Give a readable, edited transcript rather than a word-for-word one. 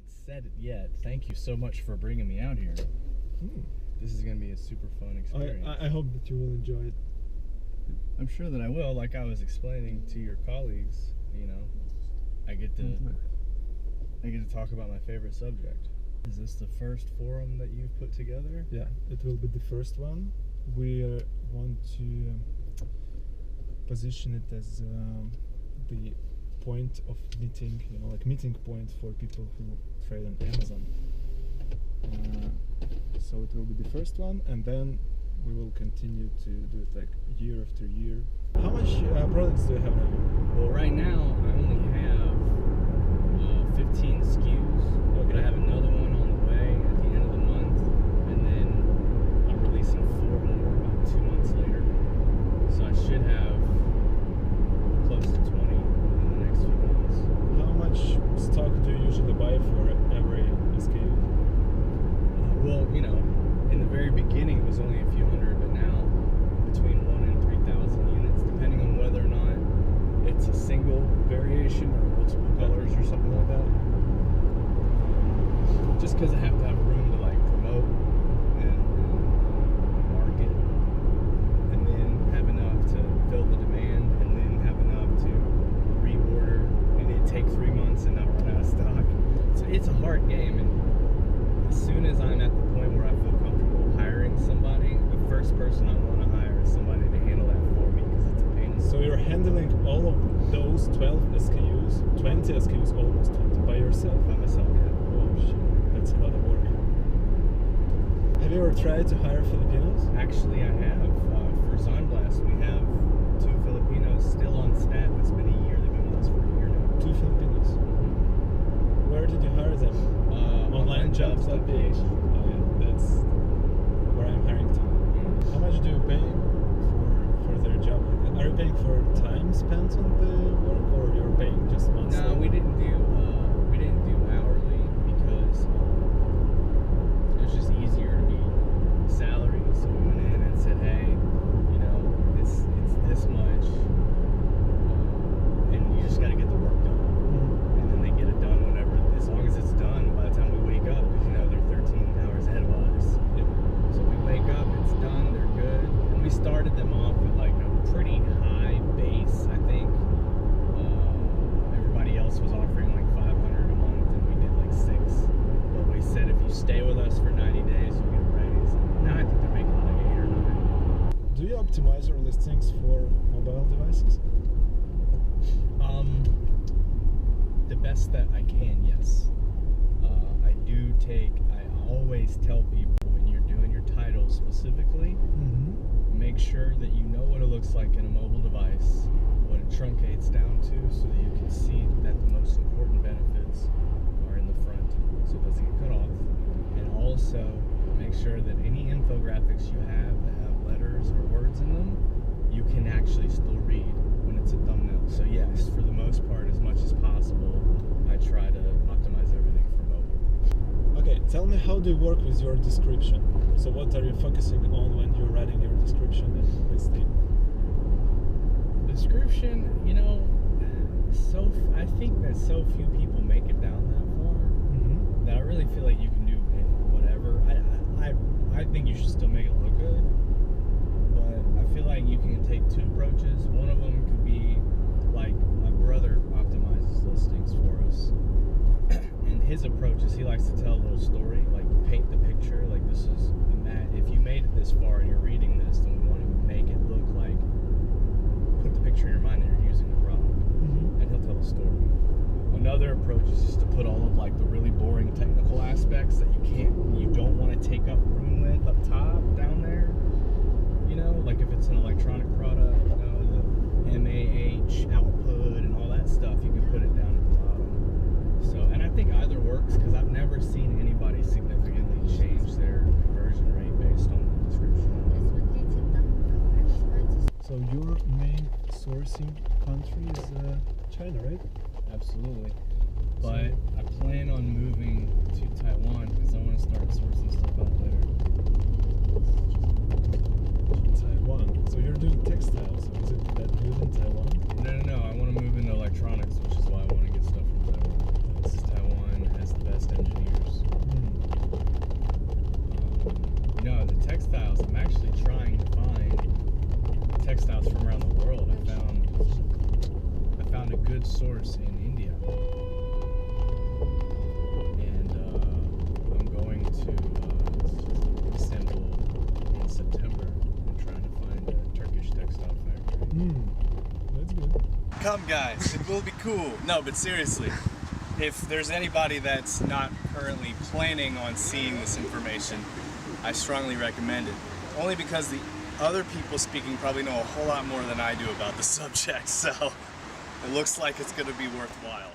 haven't said it yet. Thank you so much for bringing me out here. This is going to be a super fun experience. I hope that you will enjoy it. I'm sure that I will. Like I was explaining to your colleagues, you know, I get to talk about my favorite subject. Is this the first forum that you've put together? Yeah, it will be the first one. We want to position it as the point of meeting, you know, like meeting point for people who trade on Amazon. So it will be the first one, and then we will continue to do it like year after year. How much products do you have now? Well, right now I only have 15 SKUs, okay. But I have another one on the way at the end of the month, and then I'm releasing 4 more about 2 months later. So I should have close to 20 in the next few months. How much stock do you usually buy for every SKU? Well, you know, in the very beginning it was only a few hundred, but now between 1 and 3,000 units, depending on whether or not it's a single variation or multiple colors or something like that. Just because I have to have room to like promote and market, and then have enough to fill the demand, and then have enough to reorder, and it take 3 months and not run out of stock. So it's a hard game, and as soon as I'm at the point where I feel comfortable hiring somebody, the first person I want to hire is somebody to handle that for me, because it's a pain. So you're handling all of those 12 SKUs, 20 SKUs, almost 20, by yourself? By myself, yeah. Oh shit, that's a lot of work. Have you ever tried to hire Filipinos? Actually, I have. For Zonblast, we have 2 Filipinos still on staff. It's been a year. They've been with us for a year now. 2 Filipinos? Mm-hmm. Where did you hire them? Online jobs.ph. Oh yeah, that's where I'm hiring to. How much do you pay for their job? Are you paying for time spent on the work, or you're paying just monthly? No, we didn't do hourly, because it was just easier to be salary. So we went in and said, hey, you know, it's this much, and you just got to get the work done. And then they get it done whenever, as long as it's done by the time we wake up, because you know they're 13 hours ahead of us. Yep. So we wake up, it's done, they're good. And we started them off with like a pretty high base, I think. Everybody else was offering like 500 a month, and we did like 6. But we said if you stay with us for 90 days, you get a raise. Now I think they're making like 8 or 9. Do you optimize your listings for mobile devices? The best that I can, yes. I always tell people, when you're doing your title specifically, make sure that you know what it looks like in a mobile device, what it truncates down to, so that you can see that the most important benefits are in the front, so it doesn't get cut off. And also make sure that any infographics you have that have letters or words in them, you can actually still read when it's a thumbnail. So yes, for the most part, as much as possible, I try to optimize everything for mobile. Okay, tell me, how do you work with your description? So what are you focusing on when you're writing your description and listing? Description, you know, I think that so few people make it down that far, that I really feel like you can do whatever. I think you should still make it look good, but I feel like you can take 2 approaches. One of them could be like, my brother optimizes listings for us, and his approach is he likes to tell a little story, like paint the picture, like this is if you made it this far and you're reading this, then we want to make it look like, put the picture in your mind that you're using the product, and he'll tell a story. Another approach is just to put all of like the really boring technical aspects that you don't want to take up room with up top, down there. You know, like if it's an electronic product, you know, the MAH output and all that stuff, you can put it down at the bottom. So, and I think either works, because I've never seen anybody significantly change their conversion rate based on the description. So your main sourcing country is China, right? Absolutely. But I plan on moving to Taiwan, because I want to start sourcing stuff out there. Taiwan. So you're doing textiles. So is it that good in Taiwan? No. I want to move into electronics, which is why I want to get stuff from Taiwan. Taiwan has the best would source in India. And I'm going to Istanbul in September and trying to find a Turkish textile factory. That's good. Come guys, it will be cool. No, but seriously, if there's anybody that's not currently planning on seeing this information, I strongly recommend it. Only because the other people speaking probably know a whole lot more than I do about the subject, so it looks like it's going to be worthwhile.